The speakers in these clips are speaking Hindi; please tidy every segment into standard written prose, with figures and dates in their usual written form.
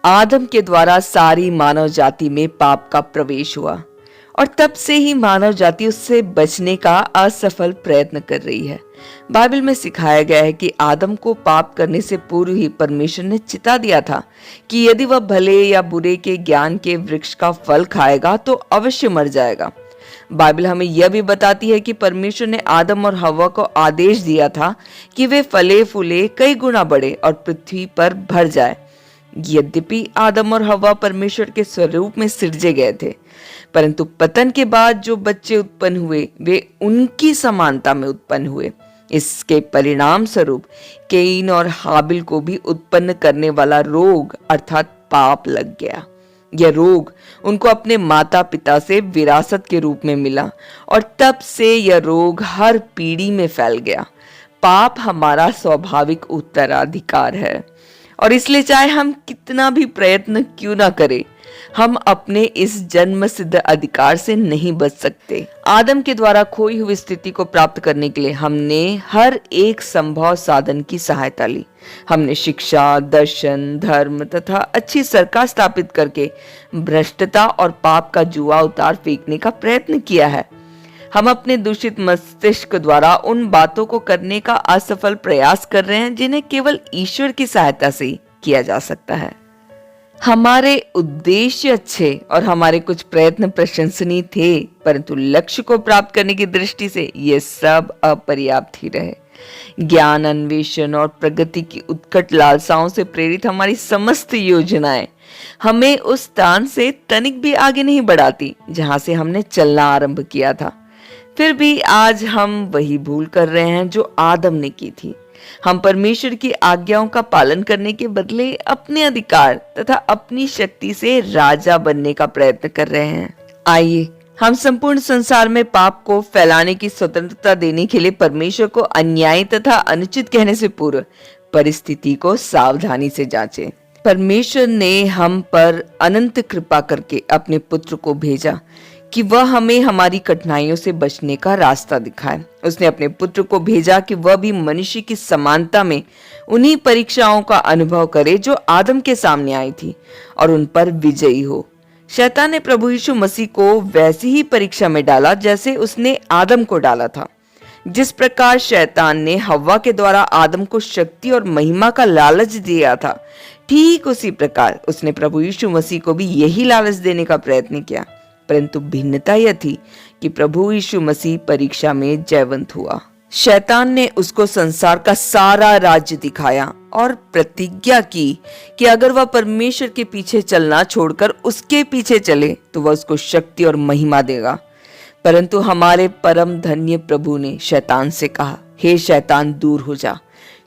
आदम के द्वारा सारी मानव जाति में पाप का प्रवेश हुआ और तब से ही मानव जाति उससे बचने का असफल प्रयत्न कर रही है। बाइबल में सिखाया गया है कि आदम को पाप करने से पूर्व ही परमेश्वर ने चिता दिया था कि यदि वह भले या बुरे के ज्ञान के वृक्ष का फल खाएगा तो अवश्य मर जाएगा। बाइबल हमें यह भी बताती है कि परमेश्वर ने आदम और हव्वा को आदेश दिया था कि वे फले फूले कई गुना बढ़े और पृथ्वी पर भर जाए। यद्यपि आदम और हव्वा परमेश्वर के स्वरूप में सृजे गए थे, परंतु पतन के बाद जो बच्चे उत्पन्न हुए वे उनकी समानता में उत्पन्न हुए। इसके परिणाम स्वरूप कैन और हाबिल को भी उत्पन्न करने वाला रोग अर्थात पाप लग गया। यह रोग उनको अपने माता पिता से विरासत के रूप में मिला और तब से यह रोग हर पीढ़ी में फैल गया। पाप हमारा स्वाभाविक उत्तराधिकार है और इसलिए चाहे हम कितना भी प्रयत्न क्यों ना करें, हम अपने इस जन्म सिद्ध अधिकार से नहीं बच सकते। आदम के द्वारा खोई हुई स्थिति को प्राप्त करने के लिए हमने हर एक संभव साधन की सहायता ली। हमने शिक्षा, दर्शन, धर्म तथा अच्छी सरकार स्थापित करके भ्रष्टता और पाप का जुआ उतार फेंकने का प्रयत्न किया है। हम अपने दूषित मस्तिष्क द्वारा उन बातों को करने का असफल प्रयास कर रहे हैं जिन्हें केवल ईश्वर की सहायता से किया जा सकता है। हमारे उद्देश्य अच्छे और हमारे कुछ प्रयत्न प्रशंसनीय थे, परंतु लक्ष्य को प्राप्त करने की दृष्टि से ये सब अपर्याप्त ही रहे। ज्ञान अन्वेषण और प्रगति की उत्कट लालसाओं से प्रेरित हमारी समस्त योजनाएं हमें उस स्थान से तनिक भी आगे नहीं बढ़ाती जहां से हमने चलना आरंभ किया था। फिर भी आज हम वही भूल कर रहे हैं जो आदम ने की थी। हम परमेश्वर की आज्ञाओं का पालन करने के बदले अपने अधिकार तथा अपनी शक्ति से राजा बनने का प्रयत्न कर रहे हैं। आइए हम संपूर्ण संसार में पाप को फैलाने की स्वतंत्रता देने के लिए परमेश्वर को अन्यायी तथा अनुचित कहने से पूर्व परिस्थिति को सावधानी से जांचें। परमेश्वर ने हम पर अनंत कृपा करके अपने पुत्र को भेजा कि वह हमें हमारी कठिनाइयों से बचने का रास्ता दिखाए। उसने अपने पुत्र को भेजा कि वह भी मनुष्य की समानता में उन्हीं परीक्षाओं का अनुभव करे जो आदम के सामने आई थी और उन पर विजयी हो। शैतान ने प्रभु यीशु मसीह को वैसी ही परीक्षा में डाला जैसे उसने आदम को डाला था। जिस प्रकार शैतान ने हव्वा के द्वारा आदम को शक्ति और महिमा का लालच दिया था, ठीक उसी प्रकार उसने प्रभु यीशु मसीह को भी यही लालच देने का प्रयत्न किया, परंतु भिन्नता यह थी कि प्रभु यीशु मसीह परीक्षा में जयवंत हुआ। शैतान ने उसको संसार का सारा राज्य दिखाया और प्रतिज्ञा की कि अगर वह परमेश्वर के पीछे चलना छोड़कर उसके पीछे चले तो वह उसको शक्ति और महिमा देगा। परंतु हमारे परम धन्य प्रभु ने शैतान से कहा, हे शैतान, दूर हो जा,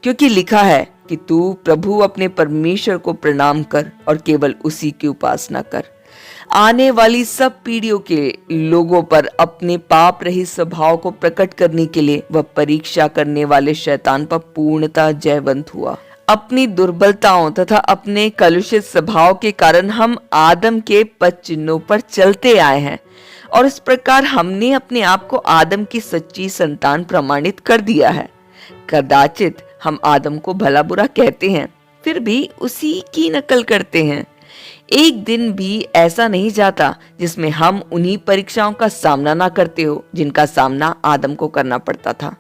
क्योंकि लिखा है कि तू प्रभु अपने परमेश्वर को प्रणाम कर और केवल उसी की उपासना कर। आने वाली सब पीढ़ियों के लोगों पर अपने पाप रहित स्वभाव को प्रकट करने के लिए वह परीक्षा करने वाले शैतान पर पूर्णतः जयवंत हुआ। अपनी दुर्बलताओं तथा अपने कलुषित स्वभाव के कारण हम आदम के पद चिन्हों पर चलते आए हैं और इस प्रकार हमने अपने आप को आदम की सच्ची संतान प्रमाणित कर दिया है। कदाचित हम आदम को भला बुरा कहते हैं, फिर भी उसी की नकल करते हैं। एक दिन भी ऐसा नहीं जाता जिसमें हम उन्हीं परीक्षाओं का सामना ना करते हो जिनका सामना आदम को करना पड़ता था।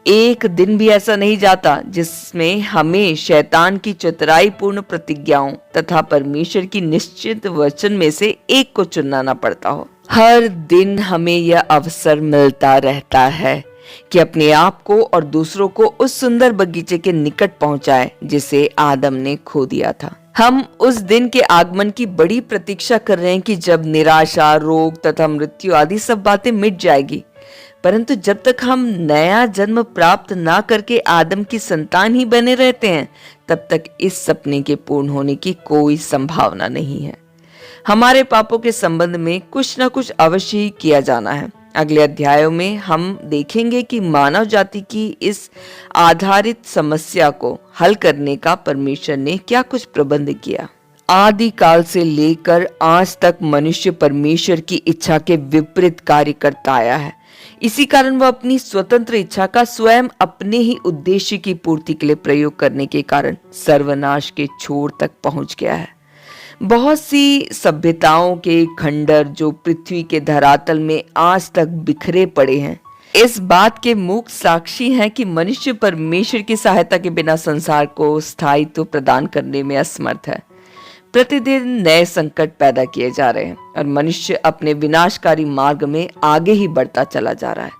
एक दिन भी ऐसा नहीं जाता जिसमें हमें शैतान की चतुराई पूर्ण प्रतिज्ञाओं तथा परमेश्वर की निश्चित वचन में से एक को चुनना ना पड़ता हो। हर दिन हमें यह अवसर मिलता रहता है कि अपने आप को और दूसरों को उस सुंदर बगीचे के निकट पहुंचाए जिसे आदम ने खो दिया था। हम उस दिन के आगमन की बड़ी प्रतीक्षा कर रहे हैं कि जब निराशा, रोग तथा मृत्यु आदि सब बातें मिट जाएगी। परंतु जब तक हम नया जन्म प्राप्त ना करके आदम की संतान ही बने रहते हैं, तब तक इस सपने के पूर्ण होने की कोई संभावना नहीं है। हमारे पापों के संबंध में कुछ न कुछ अवश्य ही किया जाना है। अगले अध्यायों में हम देखेंगे कि मानव जाति की इस आधारित समस्या को हल करने का परमेश्वर ने क्या कुछ प्रबंध किया। आदि काल से लेकर आज तक मनुष्य परमेश्वर की इच्छा के विपरीत कार्य करता आया है। इसी कारण वह अपनी स्वतंत्र इच्छा का स्वयं अपने ही उद्देश्य की पूर्ति के लिए प्रयोग करने के कारण सर्वनाश के छोर तक पहुंच गया है। बहुत सी सभ्यताओं के खंडर जो पृथ्वी के धरातल में आज तक बिखरे पड़े हैं, इस बात के मूक साक्षी हैं कि मनुष्य परमेश्वर की सहायता के बिना संसार को स्थायित्व प्रदान करने में असमर्थ है। प्रतिदिन नए संकट पैदा किए जा रहे हैं और मनुष्य अपने विनाशकारी मार्ग में आगे ही बढ़ता चला जा रहा है।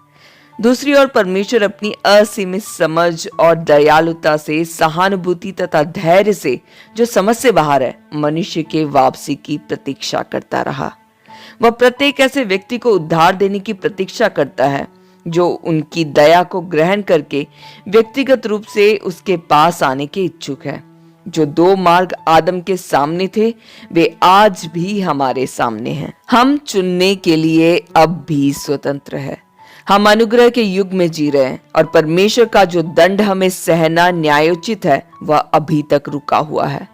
दूसरी ओर परमेश्वर अपनी असीमित समझ और दयालुता से, सहानुभूति तथा धैर्य से, जो समझ से बाहर है, मनुष्य के वापसी की प्रतीक्षा करता रहा। वह प्रत्येक ऐसे व्यक्ति को उद्धार देने की प्रतीक्षा करता है जो उनकी दया को ग्रहण करके व्यक्तिगत रूप से उसके पास आने के इच्छुक है। जो दो मार्ग आदम के सामने थे, वे आज भी हमारे सामने हैं। हम चुनने के लिए अब भी स्वतंत्र है। हम अनुग्रह के युग में जी रहे हैं और परमेश्वर का जो दंड हमें सहना न्यायोचित है, वह अभी तक रुका हुआ है।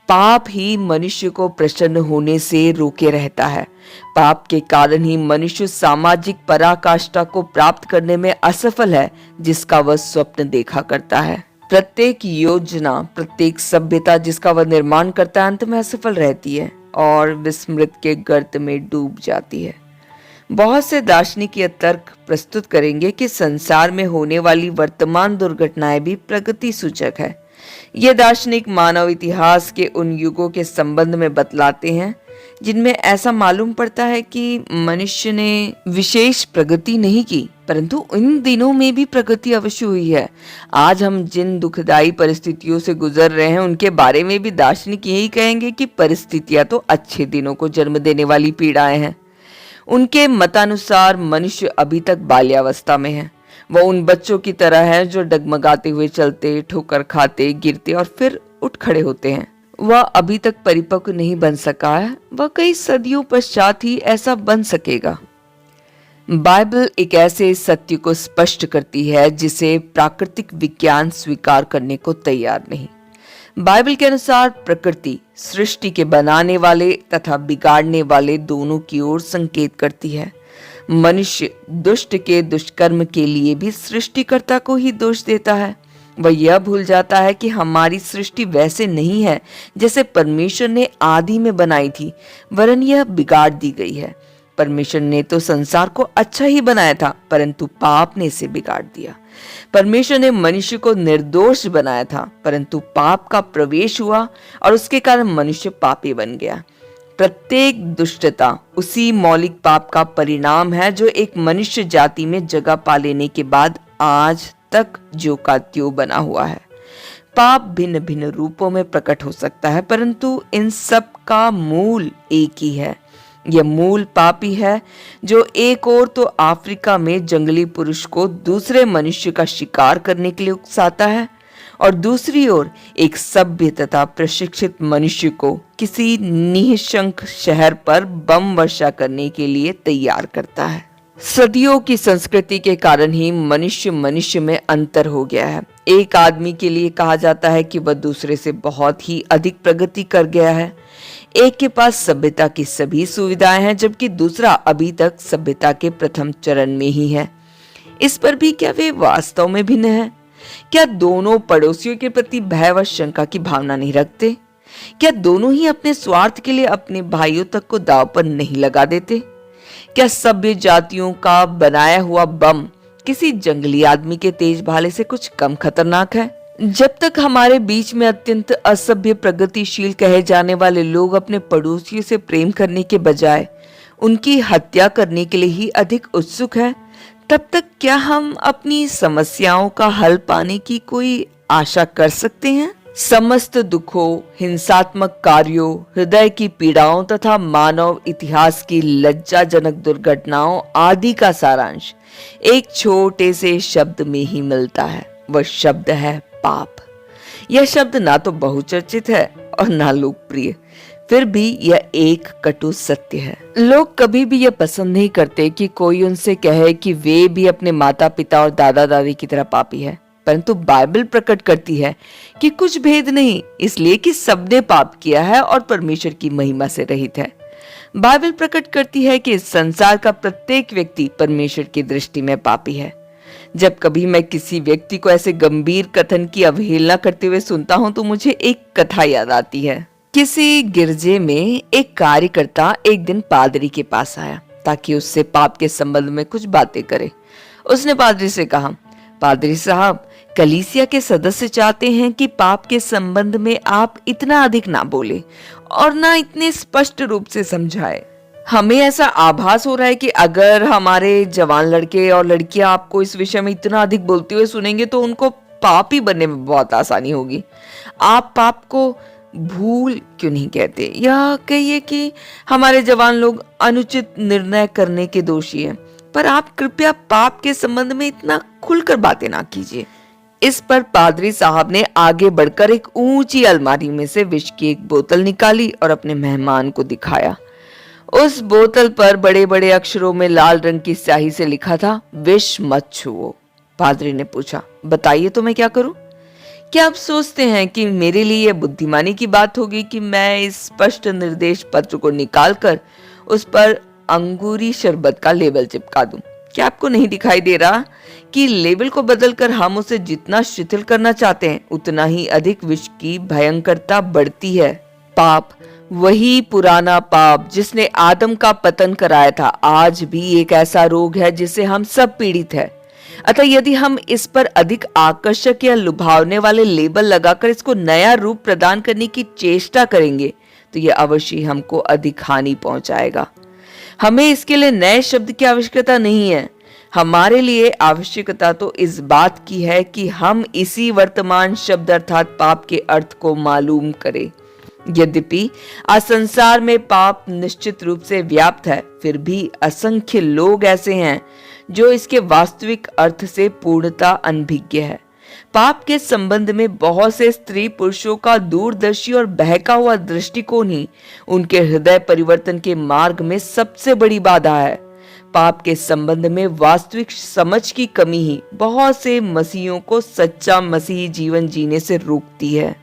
पाप ही मनुष्य को प्रसन्न होने से रोके रहता है। पाप के कारण ही मनुष्य सामाजिक पराकाष्ठा को प्राप्त करने में असफल है, जिसका वह स्वप्न देखा करता है। प्रत्येक योजना, प्रत्येक सभ्यता जिसका वह निर्माण करता है, अंत में असफल रहती है और विस्मृत के गर्त में डूब जाती है। बहुत से दार्शनिक यह तर्क प्रस्तुत करेंगे कि संसार में होने वाली वर्तमान दुर्घटनाएं भी प्रगति सूचक है। ये दार्शनिक मानव इतिहास के उन युगों के संबंध में बतलाते हैं जिनमें ऐसा मालूम पड़ता है कि मनुष्य ने विशेष प्रगति नहीं की, परंतु इन दिनों में भी प्रगति अवश्य हुई है। आज हम जिन दुखदायी परिस्थितियों से गुजर रहे हैं, उनके बारे में भी दार्शनिक यही कहेंगे कि परिस्थितियां तो अच्छे दिनों को जन्म देने वाली पीड़ाएं हैं। उनके मतानुसार मनुष्य अभी तक बाल्यावस्था में है। वह उन बच्चों की तरह है जो डगमगाते हुए चलते, ठोकर खाते, गिरते और फिर उठ खड़े होते हैं। वह अभी तक परिपक्व नहीं बन सका है। वह कई सदियों पश्चात ही ऐसा बन सकेगा। बाइबल एक ऐसे सत्य को स्पष्ट करती है जिसे प्राकृतिक विज्ञान स्वीकार करने को तैयार नहीं। बाइबल के अनुसार प्रकृति सृष्टि के बनाने वाले तथा बिगाड़ने वाले दोनों की ओर संकेत करती है। मनुष्य दुष्ट के दुष्कर्म के लिए भी सृष्टिकर्ता को ही दोष देता है। वह यह भूल जाता है कि हमारी सृष्टि वैसे नहीं है जैसे परमेश्वर ने आदि में बनाई थी, वरन यह बिगाड़ दी गई है। परमेश्वर ने तो संसार को अच्छा ही बनाया था, परंतु पाप ने इसे बिगाड़ दिया। परमेश्वर ने मनुष्य को निर्दोष बनाया था, परंतु पाप का प्रवेश हुआ और उसके कारण मनुष्य पापी बन गया। प्रत्येक दुष्टता उसी मौलिक पाप का परिणाम है जो एक मनुष्य जाति में जगह पा लेने के बाद आज तक ज्यों का त्यों बना हुआ है। पाप भिन्न भिन्न रूपों में प्रकट हो सकता है, परंतु इन सब का मूल एक ही है। यह मूल पापी है जो एक ओर तो अफ्रीका में जंगली पुरुष को दूसरे मनुष्य का शिकार करने के लिए उकसाता है और दूसरी ओर एक सभ्य तथा प्रशिक्षित मनुष्य को किसी निःशंक शहर पर बम वर्षा करने के लिए तैयार करता है। सदियों की संस्कृति के कारण ही मनुष्य में अंतर हो गया है। एक आदमी के लिए कहा जाता है कि वह दूसरे से बहुत ही अधिक प्रगति कर गया है। एक के पास सभ्यता की सभी सुविधाएं हैं, जबकि दूसरा अभी तक सभ्यता के प्रथम चरण में ही है। इस पर भी क्या वे वास्तव में भिन्न हैं? क्या दोनों पड़ोसियों के प्रति भय व शंका की भावना नहीं रखते? क्या दोनों ही अपने स्वार्थ के लिए अपने भाइयों तक को दांव पर नहीं लगा देते? क्या सभ्य जातियों का बनाया हुआ बम किसी जंगली आदमी के तेज भाले से कुछ कम खतरनाक है? जब तक हमारे बीच में अत्यंत असभ्य प्रगतिशील कहे जाने वाले लोग अपने पड़ोसियों से प्रेम करने के बजाय उनकी हत्या करने के लिए ही अधिक उत्सुक है, तब तक क्या हम अपनी समस्याओं का हल पाने की कोई आशा कर सकते हैं? समस्त दुखों, हिंसात्मक कार्यों, हृदय की पीड़ाओं तथा मानव इतिहास की लज्जाजनक दुर्घटनाओं आदि का सारांश एक छोटे से शब्द में ही मिलता है। वह शब्द है पाप। यह शब्द ना तो बहुचर्चित है और ना लोकप्रिय, फिर भी यह एक कटु सत्य है। लोग कभी भी यह पसंद नहीं करते कि कोई उनसे कहे कि वे भी अपने माता पिता और दादा दादी की तरह पापी है, परंतु बाइबल प्रकट करती है कि कुछ भेद नहीं, इसलिए कि सबने पाप किया है और परमेश्वर की महिमा से रहित है। बाइबल प्रकट करती है कि इस संसार का प्रत्येक व्यक्ति परमेश्वर की दृष्टि में पापी है। जब कभी मैं किसी व्यक्ति को ऐसे गंभीर कथन की अवहेलना करते हुए सुनता हूं, तो मुझे एक कथा याद आती है। किसी गिरजे में एक कार्यकर्ता एक दिन पादरी के पास आया ताकि उससे पाप के संबंध में कुछ बातें करे। उसने पादरी से कहा, पादरी साहब, कलीसिया के सदस्य चाहते हैं कि पाप के संबंध में आप इतना अधिक ना बोले और ना इतने स्पष्ट रूप से समझाए। हमें ऐसा आभास हो रहा है कि अगर हमारे जवान लड़के और लड़कियां आपको इस विषय में इतना अधिक बोलते हुए सुनेंगे तो उनको पापी बनने में बहुत आसानी होगी। आप पाप को भूल क्यों नहीं कहते, या कहिए कि हमारे जवान लोग अनुचित निर्णय करने के दोषी हैं, पर आप कृपया पाप के संबंध में इतना खुलकर बातें ना कीजिए। इस पर पादरी साहब ने आगे बढ़कर एक ऊंची अलमारी में से विष की एक बोतल निकाली और अपने मेहमान को दिखाया। उस बोतल पर बड़े बड़े अक्षरों में लाल रंग की स्याही से लिखा था, विष मत छुओ। पादरी ने पूछा, बताइए तो मैं क्या करूं? क्या आप सोचते हैं कि मेरे लिए यह बुद्धिमानी की बात होगी कि मैं इस स्पष्ट निर्देश पत्र को निकालकर उस पर अंगूरी शरबत का लेबल चिपका दूं? क्या आपको नहीं दिखाई दे रहा कि लेबल को बदलकर हम उसे जितना शिथिल करना चाहते हैं उतना ही अधिक विष की भयंकरता बढ़ती है। पाप, वही पुराना पाप जिसने आदम का पतन कराया था, आज भी एक ऐसा रोग है जिससे हम सब पीड़ित हैं। अतः यदि हम इस पर अधिक आकर्षक या लुभावने वाले लेबल लगाकर इसको नया रूप प्रदान करने की चेष्टा करेंगे तो यह अवश्य हमको अधिक हानि पहुंचाएगा। हमें इसके लिए नए शब्द की आवश्यकता नहीं है। हमारे लिए आवश्यकता तो इस बात की है कि हम इसी वर्तमान शब्द अर्थात पाप के अर्थ को मालूम करें। यद्यपि आज संसार में पाप निश्चित रूप से व्याप्त है, फिर भी असंख्य लोग ऐसे हैं जो इसके वास्तविक अर्थ से पूर्णता अनभिज्ञ है। पाप के संबंध में बहुत से स्त्री पुरुषों का दूरदर्शी और बहका हुआ दृष्टिकोण ही उनके हृदय परिवर्तन के मार्ग में सबसे बड़ी बाधा है। पाप के संबंध में वास्तविक समझ की कमी ही बहुत से मसीहियों को सच्चा मसीही जीवन जीने से रोकती है।